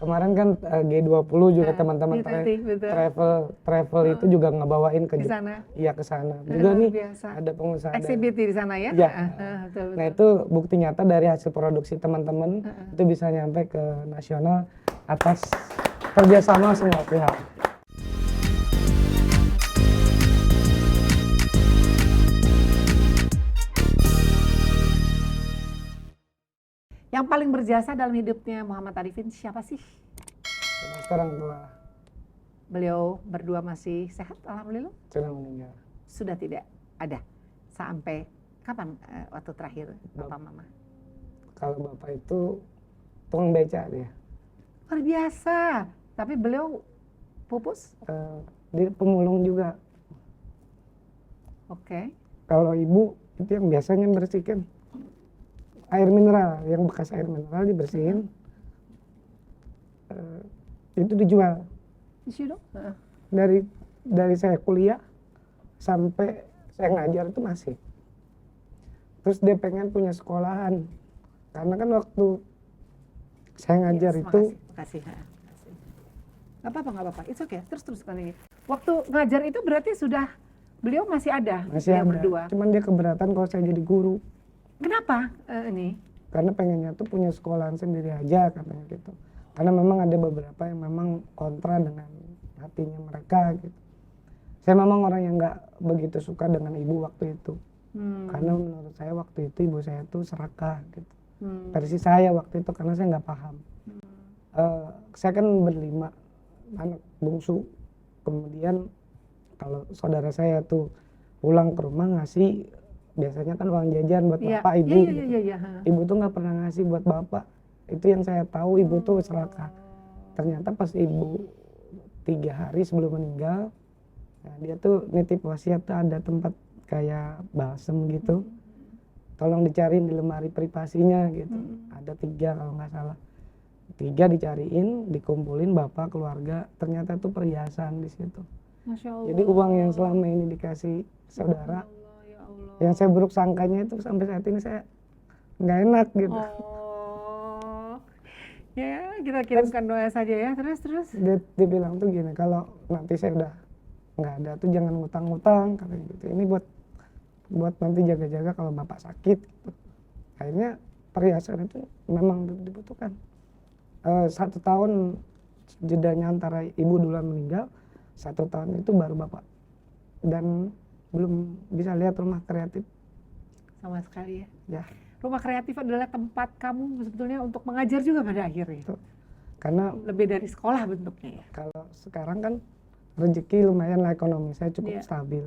Kemarin kan G20 juga teman-teman betul. travel itu juga ngebawain ke Di sana. Iya, ke sana. Juga nih Biasa. ada pengusaha Exhibit di sana ya? Iya. Betul. Nah, itu bukti nyata dari hasil produksi teman-teman itu bisa nyampe ke nasional atas kerjasama semua pihak. Yang paling berjasa dalam hidupnya Muhammad Arifin siapa sih? Orang tua. Beliau berdua masih sehat, alhamdulillah? Sudah meninggal. Sudah tidak ada. Sampai kapan waktu terakhir Bapak Mama? Kalau Bapak itu tukang beca dia. Luar biasa. Tapi beliau pupus? Dia pemulung juga. Oke. Kalau ibu itu yang biasanya bersihkan air mineral, yang bekas air mineral dibersihin, itu dijual. Dari saya kuliah sampai saya ngajar itu masih. Terus dia pengen punya sekolahan, karena kan waktu saya ngajar itu. Makasih. Gak apa-apa. It's okay. Terus ini. Waktu ngajar itu berarti sudah beliau masih ada. Masih ada. Berdua. Cuman dia keberatan kalau saya jadi guru. Kenapa ini? Karena pengennya tuh punya sekolahan sendiri aja katanya gitu. Karena memang ada beberapa yang memang kontra dengan hatinya mereka gitu. Saya memang orang yang nggak begitu suka dengan ibu waktu itu. Karena menurut saya waktu itu ibu saya tuh serakah gitu. Versi saya waktu itu karena saya nggak paham. Saya kan berlima anak bungsu. Kemudian kalau saudara saya tuh pulang ke rumah ngasih biasanya kan uang jajan buat bapak ibu. Iya. Ibu tuh nggak pernah ngasih buat bapak. Itu yang saya tahu, ibu tuh serakah. Ternyata pas ibu 3 hari sebelum meninggal, nah dia tuh nitip wasiat tuh ada tempat kayak balsem gitu. Tolong dicariin di lemari privasinya gitu. Ada 3 kalau nggak salah. 3 dicariin, dikumpulin bapak keluarga. Ternyata tuh perhiasan di situ. Masya Allah. Jadi uang yang selama ini dikasih saudara, yang saya buruk sangkanya itu sampai saat ini saya nggak enak gitu. Ya kita kirimkan doa saja ya. Terus dia bilang tuh gini, kalau nanti saya udah nggak ada tuh jangan ngutang-ngutang katanya gitu. Ini buat nanti jaga-jaga kalau bapak sakit gitu. Akhirnya perhiasan itu memang dibutuhkan. 1 tahun jedanya antara ibu duluan meninggal, 1 tahun itu baru bapak, dan belum bisa lihat rumah kreatif sama sekali ya. Ya. Rumah kreatif adalah tempat kamu sebetulnya untuk mengajar juga pada akhirnya. Tuh. Karena lebih dari sekolah bentuknya ya. Kalau sekarang kan rezeki lumayan lah, ekonomi saya cukup stabil.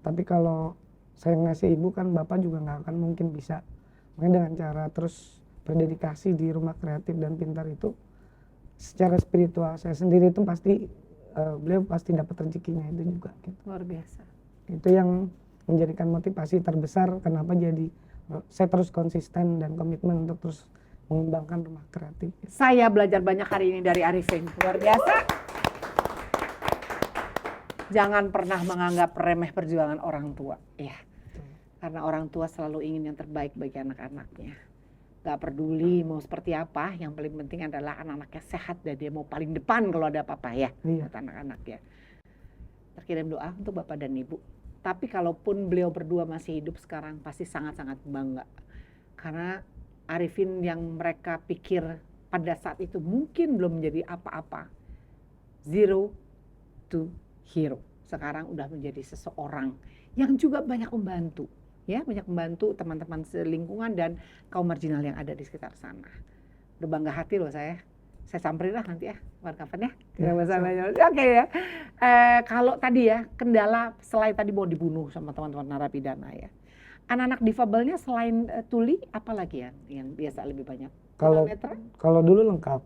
Tapi kalau saya ngasih ibu kan bapak juga nggak akan mungkin bisa. Makanya dengan cara terus berdedikasi di rumah kreatif dan pintar itu, secara spiritual saya sendiri itu pasti beliau pasti dapat rezekinya itu juga. Gitu. Luar biasa. Itu yang menjadikan motivasi terbesar kenapa saya terus konsisten dan komitmen untuk terus mengembangkan rumah kreatif. Saya belajar banyak hari ini dari Arifin, luar biasa. Jangan pernah menganggap remeh perjuangan orang tua, ya. Karena orang tua selalu ingin yang terbaik bagi anak-anaknya. Gak peduli mau seperti apa, yang paling penting adalah anak-anaknya sehat dan dia mau paling depan kalau ada apa-apa ya, buat anak-anak ya. Terkirim doa untuk Bapak dan Ibu. Tapi kalaupun beliau berdua masih hidup sekarang, pasti sangat-sangat bangga. Karena Arifin yang mereka pikir pada saat itu mungkin belum menjadi apa-apa. 0 to hero. Sekarang udah menjadi seseorang yang juga banyak membantu. Ya, banyak membantu teman-teman selingkungan dan kaum marginal yang ada di sekitar sana. Udah bangga hati loh saya. Saya samperin lah nanti ya, kapan ya. Oke ya. Kalau tadi ya, kendala selain tadi mau dibunuh sama teman-teman narapidana ya. Anak-anak difabelnya selain tuli, apa lagi ya yang biasa lebih banyak? Kalau dulu lengkap.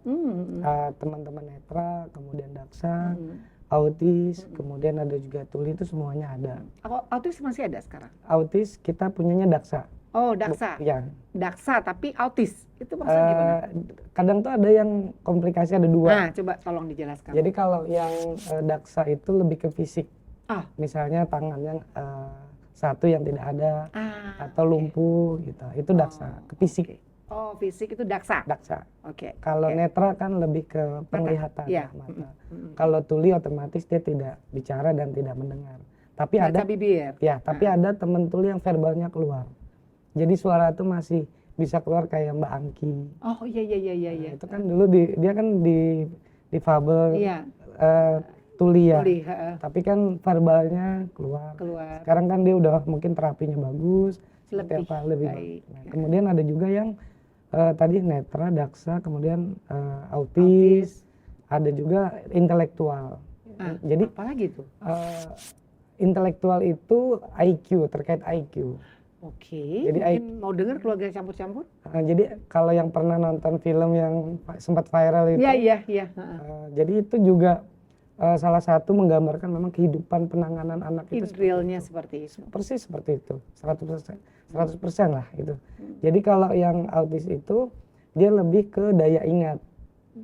Teman-teman netra, kemudian daksa, autis, kemudian ada juga tuli, itu semuanya ada. Autis masih ada sekarang? Autis kita punyanya daksa. Oh, daksa. Ya. Daksa tapi autis. Itu maksudnya gimana? Kadang tuh ada yang komplikasi, ada 2. Nah, coba tolong dijelaskan. Jadi kalau yang daksa itu lebih ke fisik. Misalnya tangannya satu yang tidak ada atau lumpuh gitu. Itu daksa, ke fisik. Oh, fisik itu daksa. Daksa. Oke. Kalau Oke. netra kan lebih ke penglihatan Iya. mata. Mm-mm. Kalau tuli otomatis dia tidak bicara dan tidak mendengar. Tapi Baca ada bibir. ya, tapi ada temen tuli yang verbalnya keluar. Jadi suara itu masih bisa keluar kayak Mbak Angki. Oh iya iya iya iya. Nah, Iya. itu kan dulu dia kan di fabel Iya. tuli ya. Tuli, heeh, Tapi kan verbalnya keluar. keluar. Sekarang kan dia udah mungkin terapinya bagus, seperti Lebih apa lebih baik. bagus. Nah, kemudian ada juga yang tadi netra, daksa, kemudian autis, ada juga intelektual. Ah, Jadi apalagi tuh? intelektual itu IQ, terkait IQ. Oke. Jadi Mungkin mau dengar keluarga campur-campur? Jadi kalau yang pernah nonton film yang sempat viral itu, Iya iya iya. Heeh. jadi itu juga salah satu menggambarkan memang kehidupan penanganan anak itu Realnya seperti itu. persis seperti itu, 100% lah itu. Jadi kalau yang autis itu dia lebih ke daya ingat,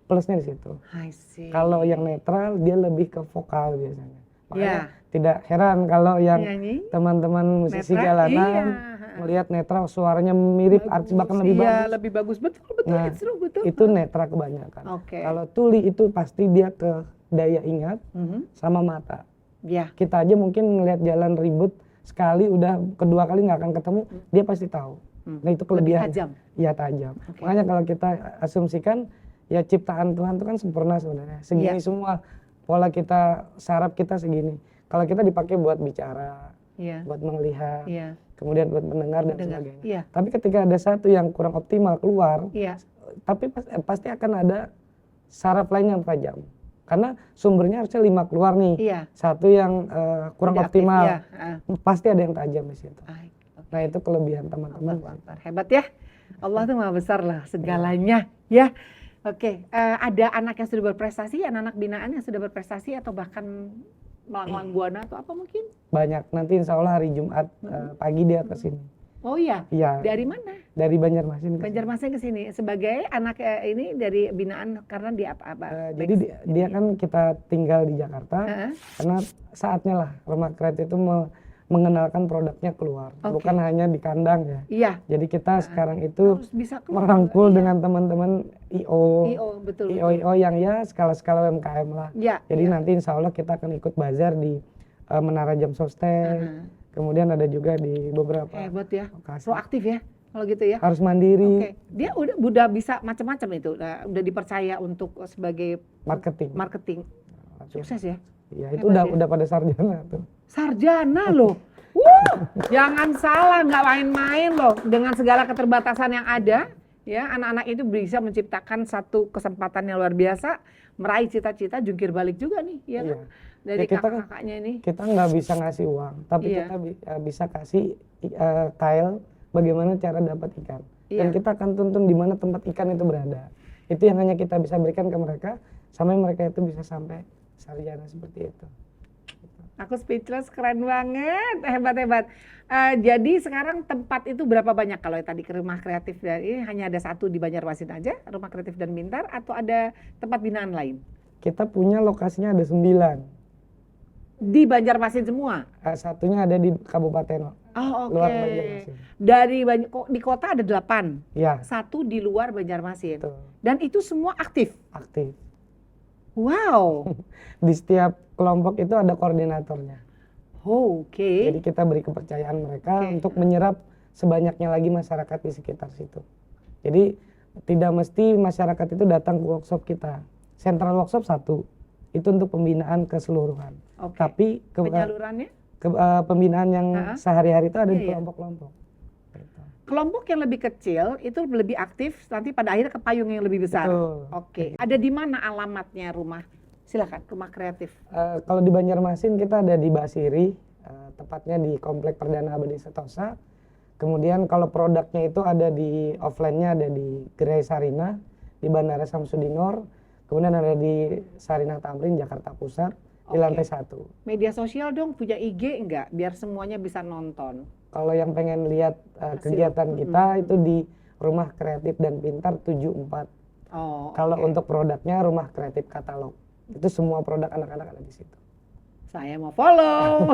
plusnya di situ. I see. Kalau yang netral dia lebih ke vokal biasanya. Makanya Ya. tidak heran kalau yang Nyanyi. teman-teman musisi Netra, jalanan iya. melihat netral suaranya mirip artis bahkan lebih Iya, bagus. lebih bagus. Betul betul. Nah, It's true, betul. Itu netra kebanyakan. Oke. Kalau tuli itu pasti dia ke daya ingat Mhm. sama mata. Ya. Kita aja mungkin ngelihat jalan ribut sekali, udah kedua kali nggak akan ketemu, dia pasti tahu. Nah itu Lebih kelebihan. tajam. Iya tajam. Oke. Makanya kalau kita asumsikan ya ciptaan Tuhan itu kan sempurna sebenarnya. Segini Iya. semua pola kita, saraf kita segini. Kalau kita dipakai buat bicara, Iya. buat melihat, Iya. kemudian buat mendengar dan Mendengar. sebagainya. Iya. Tapi ketika ada satu yang kurang optimal keluar, Iya. tapi pasti akan ada saraf lain yang tajam. Karena sumbernya harusnya 5 keluar nih. Iya. Satu yang kurang Tidak aktif, optimal. iya. Pasti ada yang tajam di situ. Baik. Nah, itu kelebihan teman-teman. Allahu Akbar. Hebat ya. Allah tuh maha besar lah segalanya ya. Oke, ada anak yang sudah berprestasi, anak-anak binaan yang sudah berprestasi atau bahkan melanglang buana atau apa mungkin? Banyak. Nanti insya Allah hari Jumat pagi dia ke sini. Oh iya. Iya. Dari mana? Dari Banjarmasin. ke sini. Banjarmasin ke sini sebagai anak ini dari binaan karena dia apa? Jadi dia kan kita tinggal di Jakarta Heeh. karena saatnya lah Rumah Kreatif itu mengenalkan produknya keluar, Oke. bukan hanya di kandang ya. Iya. Jadi kita sekarang itu Harus bisa keluar. merangkul Iya. dengan teman-teman IO, betul. IO yang ya skala-skala UMKM lah. Iya. Jadi iya. nanti insya Allah kita akan ikut bazar di Menara Jam Sostek, Heeh. kemudian ada juga di beberapa Hebat ya. lokasi. Proaktif ya kalau gitu ya. Harus mandiri, Oke, dia udah bisa macam-macam itu, udah dipercaya untuk sebagai marketing. marketing. Sukses ya. Ya itu Hebat udah pada sarjana tuh. Sarjana loh. Jangan salah, nggak main-main loh. Dengan segala keterbatasan yang ada, ya anak-anak itu bisa menciptakan satu kesempatan yang luar biasa, meraih cita-cita, jungkir balik juga nih, ya kan? Iya. Dari Ya, kita kan- kakak-kakaknya ini. Kita nggak bisa ngasih uang, tapi Iya. kita bisa kasih tile bagaimana cara dapat ikan. Dan Iya. kita akan tuntun di mana tempat ikan itu berada. Itu yang hanya kita bisa berikan ke mereka, sampai mereka itu bisa sampai sarjana seperti itu. Aku speechless, keren banget, hebat-hebat. Jadi sekarang tempat itu berapa banyak kalau tadi ke Rumah Kreatif dan ini hanya ada satu di Banjarmasin aja, Rumah Kreatif dan Pintar, atau ada tempat binaan lain? Kita punya lokasinya ada 9. Di Banjarmasin semua? Satunya ada di Kabupaten Oh oke. luar Banjarmasin. Di kota ada 8, Ya, satu di luar Banjarmasin. itu Dan itu semua aktif? aktif. Wow, Di setiap kelompok itu ada koordinatornya. oke. Jadi kita beri kepercayaan mereka Oke. untuk menyerap sebanyaknya lagi masyarakat di sekitar situ. Jadi tidak mesti masyarakat itu datang ke workshop kita. Central workshop satu, itu untuk pembinaan keseluruhan. Oke. Tapi Penyalurannya? pembinaan yang Ha-ha. sehari-hari itu ada Iya, di iya. kelompok-kelompok. Gitu. Kelompok yang lebih kecil itu lebih aktif, nanti pada akhirnya ke payung yang lebih besar. Betul. Oke. Ada di mana alamatnya rumah? Silakan, Rumah Kreatif. Kalau di Banjarmasin kita ada di Basiri, tepatnya di Komplek Perdana Abadi Setosa. Kemudian kalau produknya itu ada di offline-nya ada di Gerai Sarina, di Bandara Samsudinor, kemudian ada di Sarinah Tamrin, Jakarta Pusat, di Oke. lantai 1. Media sosial dong, punya IG enggak? Biar semuanya bisa nonton. Kalau yang pengen lihat kegiatan kita itu di Rumah Kreatif dan Pintar 74. Oh, Kalau oke. untuk produknya Rumah Kreatif Katalog. Itu semua produk anak-anak ada di situ. Saya mau follow.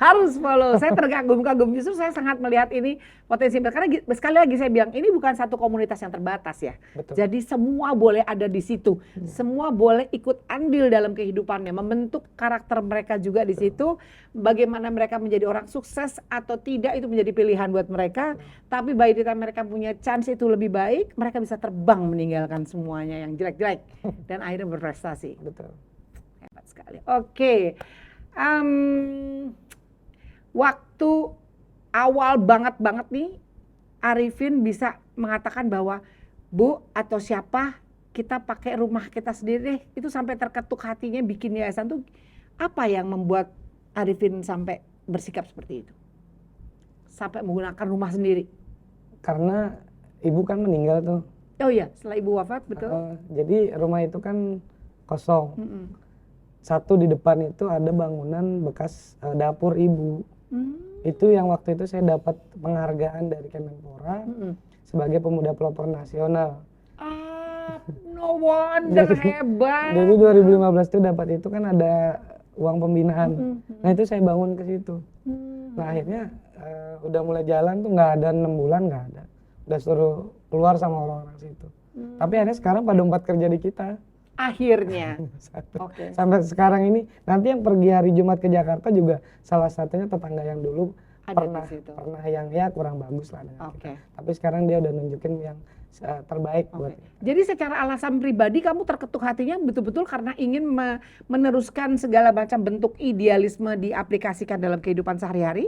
Harus follow. Saya terkagum-kagum. Justru saya sangat melihat ini potensi. Karena sekali lagi saya bilang, ini bukan satu komunitas yang terbatas ya. Betul. Jadi semua boleh ada di situ. Semua boleh ikut andil dalam kehidupannya. Membentuk karakter mereka juga di situ. Bagaimana mereka menjadi orang sukses atau tidak itu menjadi pilihan buat mereka. Tapi by the time mereka punya chance itu lebih baik, mereka bisa terbang meninggalkan semuanya yang jelek-jelek. Dan akhirnya berprestasi. Betul. Hebat sekali. Oke. Waktu awal banget nih Arifin bisa mengatakan bahwa Bu atau siapa kita pakai rumah kita sendiri deh. Itu sampai terketuk hatinya bikin yayasan tuh apa yang membuat Arifin sampai bersikap seperti itu? Sampai menggunakan rumah sendiri. Karena ibu kan meninggal tuh. Oh iya, setelah ibu wafat, betul. Jadi rumah itu kan kosong. Satu di depan itu ada bangunan bekas dapur ibu. Itu yang waktu itu saya dapat penghargaan dari Kemenpora sebagai pemuda pelopor nasional. No wonder, hebat. Jadi 2015 itu dapat itu kan ada uang pembinaan. Nah itu saya bangun ke situ. Nah akhirnya udah mulai jalan tuh nggak ada 6 bulan nggak ada. Udah suruh keluar sama orang-orang situ. Tapi akhirnya sekarang pada 4 kerja di kita. Akhirnya. Okay. Sampai sekarang ini, nanti yang pergi hari Jumat ke Jakarta juga salah satunya tetangga yang dulu ada pernah yang ya kurang bagus lah dengan kita. Tapi sekarang dia udah nunjukin yang terbaik buat kita. Jadi secara alasan pribadi kamu terketuk hatinya betul-betul karena ingin meneruskan segala macam bentuk idealisme diaplikasikan dalam kehidupan sehari-hari,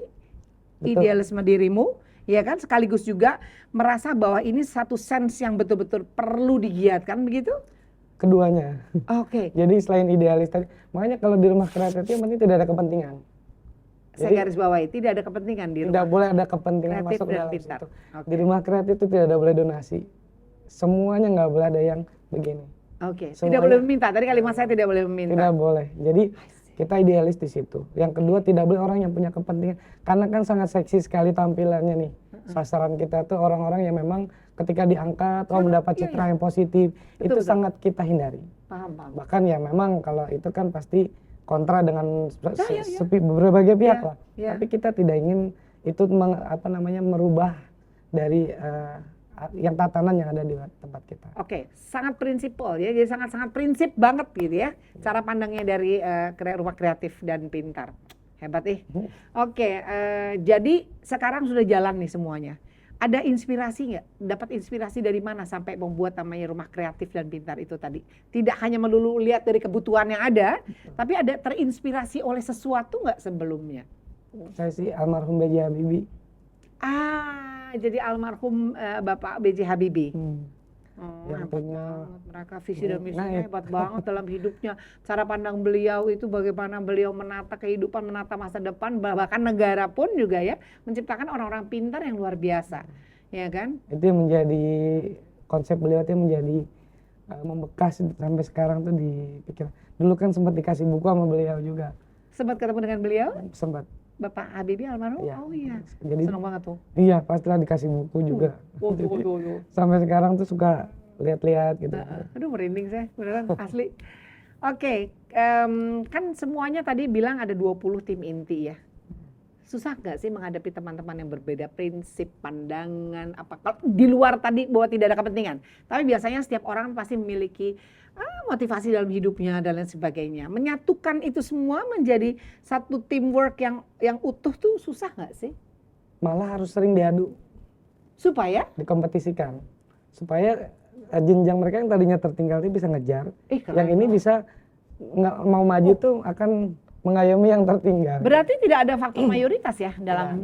idealisme dirimu, ya kan? Sekaligus juga merasa bahwa ini satu sense yang betul-betul perlu digiatkan, begitu? Keduanya. Oke. Jadi selain idealis tadi, makanya kalau di rumah kreatif yang penting tidak ada kepentingan. Saya garis bawahi, tidak ada kepentingan di rumah. Tidak boleh ada kepentingan kreatif masuk dalam pintar. situ. Di rumah kreatif itu tidak ada boleh donasi. Semuanya nggak boleh ada yang begini. Oke. Tidak boleh meminta. Tadi kalimat saya tidak boleh meminta. Tidak boleh. Jadi kita idealis di situ. Yang kedua tidak boleh orang yang punya kepentingan. Karena kan sangat seksi sekali tampilannya nih. Sasaran kita tuh orang-orang yang memang ketika diangkat mendapat citra yang positif. Itu sangat kita hindari. Paham. Bahkan ya memang kalau itu kan pasti kontra dengan berbagai pihak lah. Tapi kita tidak ingin itu merubah dari yang tatanan yang ada di tempat kita. Oke, sangat prinsipal ya, jadi sangat-sangat prinsip banget gitu ya, cara pandangnya dari rumah kreatif dan pintar. Hebat nih. Oke, jadi sekarang sudah jalan nih semuanya. Ada inspirasi nggak? Dapat inspirasi dari mana sampai membuat namanya rumah kreatif dan pintar itu tadi? Tidak hanya melulu lihat dari kebutuhan yang ada, tapi ada terinspirasi oleh sesuatu nggak sebelumnya? Saya sih almarhum B.J. Habibie. Jadi almarhum Bapak B.J. Habibie. Yang punya mereka visi dan misinya hebat banget dalam hidupnya. Cara pandang beliau itu bagaimana beliau menata kehidupan, menata masa depan, bahkan negara pun juga ya menciptakan orang-orang pintar yang luar biasa, ya kan? Itu yang menjadi konsep beliau itu menjadi membekas sampai sekarang tuh di pikiran. Dulu kan sempat dikasih buku sama beliau juga. Sempat ketemu dengan beliau? Sempat. Bapak Habibie almarhum? Ya. Oh iya. Jadi senang banget tuh. Iya, pastilah dikasih buku juga. Sampai sekarang tuh suka lihat-lihat gitu. Aduh merinding saya, beneran asli. Oke, kan semuanya tadi bilang ada 20 tim inti ya. Susah nggak sih menghadapi teman-teman yang berbeda prinsip, pandangan, apa? Kalau di luar tadi bahwa tidak ada kepentingan. Tapi biasanya setiap orang pasti memiliki motivasi dalam hidupnya dan lain sebagainya. Menyatukan itu semua menjadi satu teamwork yang utuh tuh susah nggak sih? Malah harus sering diadu. Supaya? Dikompetisikan. Supaya jenjang mereka yang tadinya tertinggal itu bisa ngejar. Yang ini bisa nggak mau maju tuh akan mengayomi yang tertinggal. Berarti tidak ada faktor mayoritas ya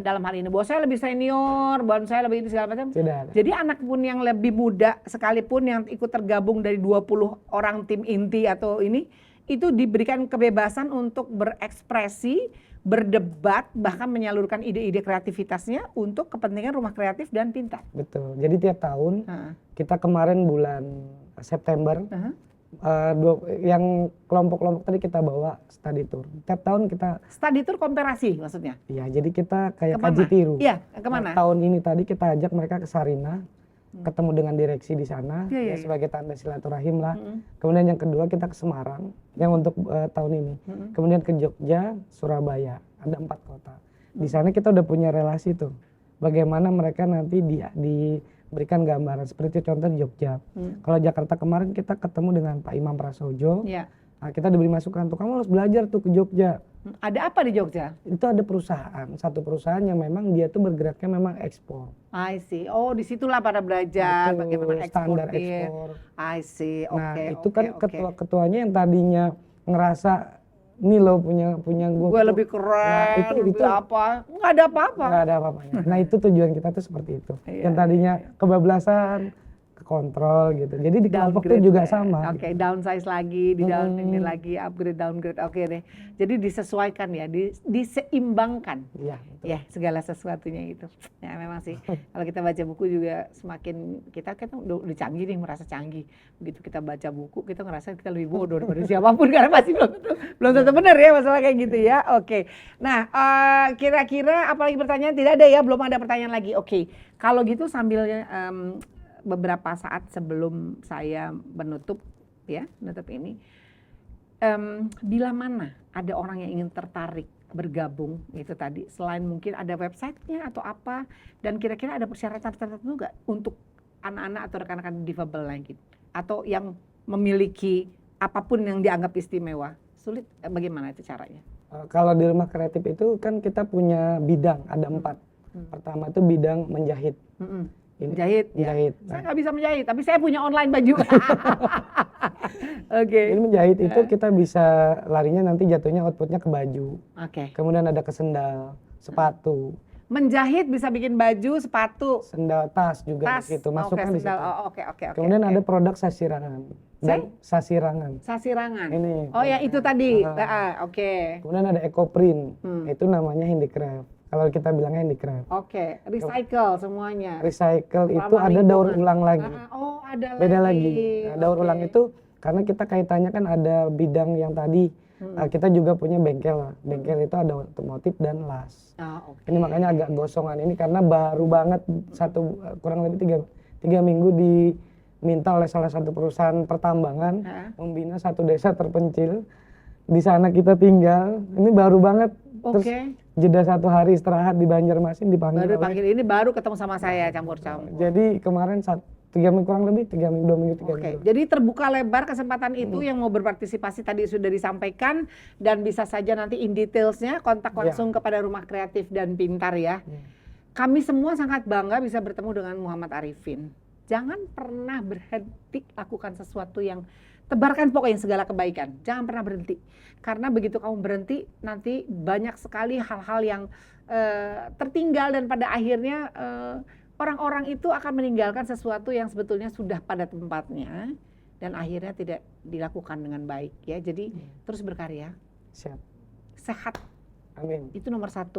dalam hal ini. Bahwa saya lebih senior, bahwa saya lebih ini segala macam. Tidak ada. Jadi anak pun yang lebih muda sekalipun yang ikut tergabung dari 20 orang tim inti atau ini, itu diberikan kebebasan untuk berekspresi, berdebat, bahkan menyalurkan ide-ide kreativitasnya untuk kepentingan rumah kreatif dan pintar. Betul. Jadi tiap tahun kita kemarin bulan September yang kelompok-kelompok tadi kita bawa study tour. Tiap tahun kita study tour komparasi maksudnya? Iya, jadi kita kayak kemana? kaji tiru. Iya, kemana? Tahun ini tadi kita ajak mereka ke Sarina. ketemu dengan direksi di sana Iya, iya, ya iya. sebagai tanda silaturahim lah. Mm-mm. Kemudian yang kedua kita ke Semarang yang untuk tahun ini. Mm-mm. Kemudian ke Jogja, Surabaya, ada 4 kota. Di sana kita udah punya relasi tuh. Bagaimana mereka nanti diberikan gambaran seperti contoh di Jogja. Kalau Jakarta kemarin kita ketemu dengan Pak Imam Prasojo. Ya. Nah, kita diberi masukan tuh kamu harus belajar tuh ke Jogja. Ada apa di Jogja? Itu ada satu perusahaan yang memang dia tuh bergeraknya memang ekspor. I see. Oh, disitulah pada belajar Itu bagaimana standar ekspornya. ekspor. I see. Nah, Oke. itu kan ketua-ketuanya yang tadinya ngerasa ini loh punya Gue lebih keren, Nah, lebih apa? Nggak ada apa-apa. nggak ada apa-apanya. Nah, itu tujuan kita tuh seperti itu. Iya, Yang tadinya kebablasan, kekontrol gitu. Jadi di kelompok itu juga sama. Oke, downsize lagi, ini lagi, upgrade, downgrade. Oke deh. Jadi disesuaikan ya, diseimbangkan. Iya, betul. Ya, segala sesuatunya itu. Ya memang sih, kalau kita baca buku juga semakin kita kan udah canggih nih, merasa canggih. Begitu kita baca buku, kita ngerasa kita lebih bodoh daripada siapapun karena pasti belum tentu benar ya masalah kayak gitu ya. Oke. Nah, kira-kira apalagi pertanyaan? Tidak ada ya, belum ada pertanyaan lagi. Oke. Kalau gitu sambil beberapa saat sebelum saya menutup ini, bila mana ada orang yang ingin tertarik bergabung itu tadi, selain mungkin ada websitenya atau apa, dan kira-kira ada persyaratan tertentu nggak untuk anak-anak atau rekan-rekan difabel lagi, atau yang memiliki apapun yang dianggap istimewa, sulit, bagaimana itu caranya? Kalau di rumah kreatif itu kan kita punya bidang, ada 4. Pertama itu bidang menjahit. Menjahit, Menjahit. Ya. Saya nggak bisa menjahit, tapi saya punya online baju. Oke. Ini menjahit itu kita bisa larinya nanti jatuhnya outputnya ke baju. Oke. Kemudian ada ke sendal, sepatu. Menjahit bisa bikin baju, sepatu, sendal, tas juga di situ. Masukkan di situ. Oke. Kemudian ada produk sasirangan. Dan sasirangan. Sasirangan. Ini. Oh ya itu tadi. Oke. Kemudian ada ecoprint. Itu namanya handicraft. Kalau kita bilangnya handicraft. Oke, recycle semuanya. Recycle itu ada daur ulang lagi. Oh, ada lagi. Beda lagi. Nah, daur ulang itu karena kita kaitannya kan ada bidang yang tadi. Kita juga punya bengkel. Bengkel itu ada otomotif dan las. Ini makanya agak gosongan ini karena baru banget kurang lebih 3 minggu diminta oleh salah satu perusahaan pertambangan membina satu desa terpencil. Di sana kita tinggal. Ini baru banget. Terus jeda 1 hari istirahat di Banjarmasin dipanggil. Ini baru ketemu sama saya campur-campur. Jadi kemarin 3 minggu kurang lebih 3 minggu 2 minggu 3 minggu. Jadi terbuka lebar kesempatan itu yang mau berpartisipasi tadi sudah disampaikan dan bisa saja nanti in detailsnya kontak langsung kepada Rumah Kreatif dan Pintar ya. Kami semua sangat bangga bisa bertemu dengan Muhammad Arifin. Jangan pernah berhenti lakukan sesuatu yang tebarkan pokoknya segala kebaikan. Jangan pernah berhenti. Karena begitu kamu berhenti nanti banyak sekali hal-hal yang tertinggal dan pada akhirnya orang-orang itu akan meninggalkan sesuatu yang sebetulnya sudah pada tempatnya dan akhirnya tidak dilakukan dengan baik ya. Jadi terus berkarya. Sehat. Amin. Itu nomor 1.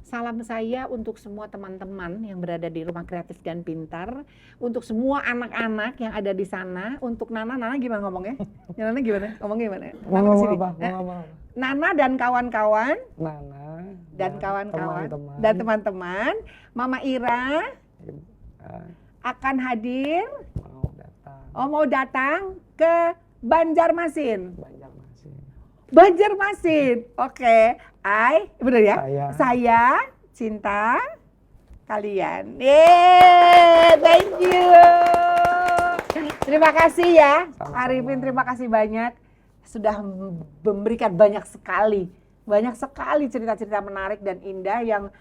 Salam saya untuk semua teman-teman yang berada di Rumah Kreatif dan Pintar, untuk semua anak-anak yang ada di sana, untuk Nana gimana ngomongnya? Nana gimana? Ngomongnya gimana? Ngomong apa? Nana dan kawan-kawan. Nana dan kawan-kawan dan teman-teman. Mama Ira akan hadir. Mau datang ke Banjarmasin. Oke. Benar ya? Saya cinta kalian. Thank you. Terima kasih ya, Arifin. Terima kasih banyak sudah memberikan banyak sekali cerita-cerita menarik dan indah yang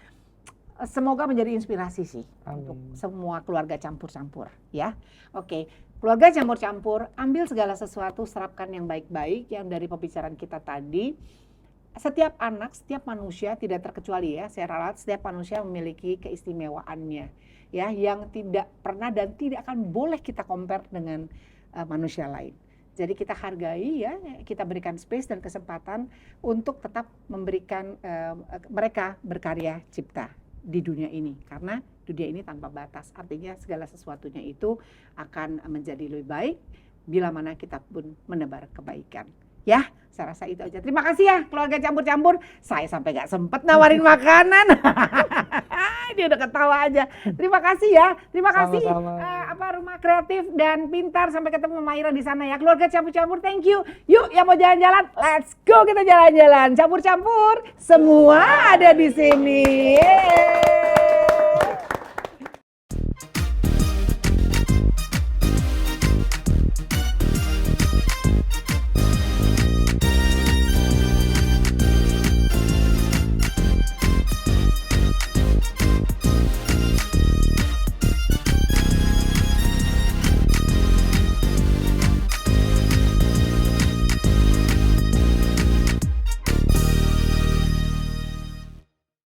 semoga menjadi inspirasi sih untuk semua keluarga campur-campur ya. Oke. Keluarga campur-campur, ambil segala sesuatu, serapkan yang baik-baik yang dari pembicaraan kita tadi. Setiap anak, setiap manusia tidak terkecuali ya, saya ralat setiap manusia memiliki keistimewaannya ya, yang tidak pernah dan tidak akan boleh kita compare dengan manusia lain. Jadi kita hargai ya, kita berikan space dan kesempatan untuk tetap memberikan mereka berkarya cipta di dunia ini, karena dunia ini tanpa batas, artinya segala sesuatunya itu akan menjadi lebih baik bila mana kita pun menebar kebaikan. Ya, saya rasa itu aja. Terima kasih ya keluarga campur-campur. Saya sampai gak sempet nawarin makanan. Dia udah ketawa aja. Terima kasih ya. Terima kasih Rumah Kreatif dan Pintar. Sampai ketemu Maira di sana ya. Keluarga campur-campur, thank you. Yuk yang mau jalan-jalan, let's go kita jalan-jalan. Campur-campur, semua ada di sini. Yeay.